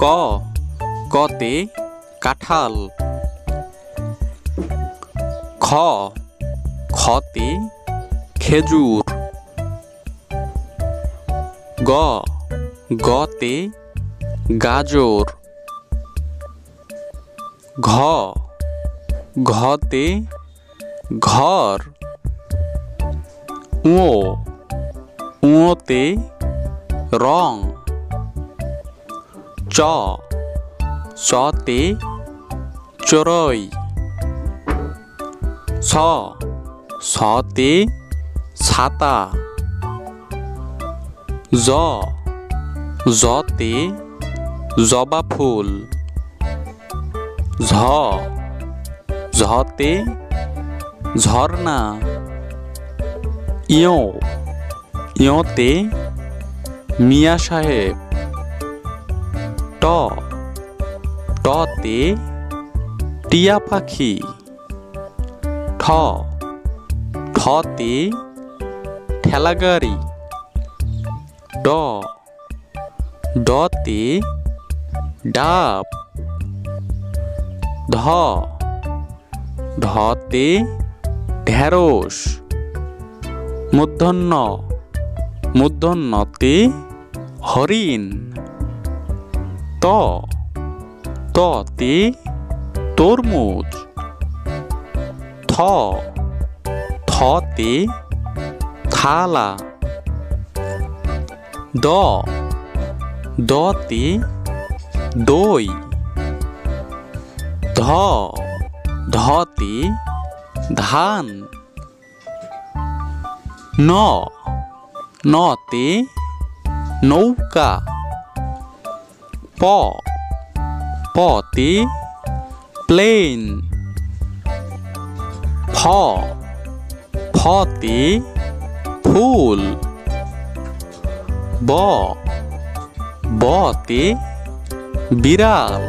ক কতে কাঁঠাল। খ খতে খেজুর। গ গতে গাজর। ঘ ঘতে ঘর। ও উঁতে রং। চ চতে চড়ুই। ছ ছতে ছাতা। জ জতে জবা ফুল। ঝ ঝতে ঝর্ণা। ইয় ইয়তে মিয়া সাহেব। ট টতে টিয়া পাখি। ঠ ঠতে ঠেলাগাড়ি। ড ডতে ডাব। ধ ঢতে ঢেঁড়স। মূর্ধন্য মূর্ধন্যতে হরিণ। ত ততে তরমুজ। থ থতে থালা। দ দতে দই। ধ ধতে ধান। ন নতে নৌকা। প পতে প্লেন। ফ ফতে ফুল। ব বতে বিড়াল।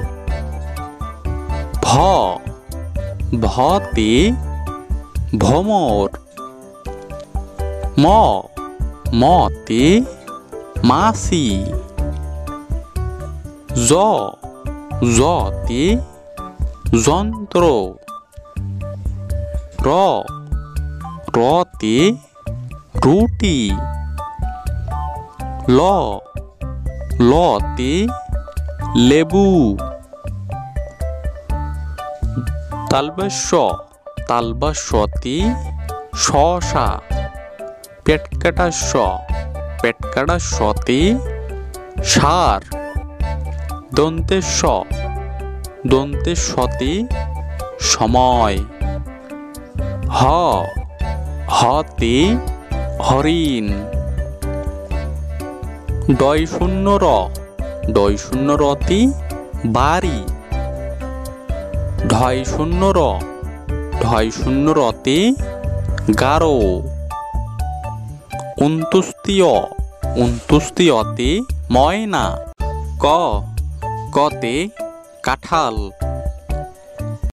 ভ ভতে ভ্রমর। ম মতে মাছি। জ জতে যন্ত্র। র রতে রুটি। ল লতে লেবু। তালব্য তালব্যতে শসা। পেটকাটা স পেটকাটা সতে সার। দন্তেশ দন্তেশতে সময়। হ হতে হরিণ। ডয় শূন্য র ডয় শূন্য রতে বাড়ি। ঢয় শূন্য র ঢয় শূন্য রতে গারো। উন্তুস্তীয়তে ময়না। ক কতে কাঁঠাল।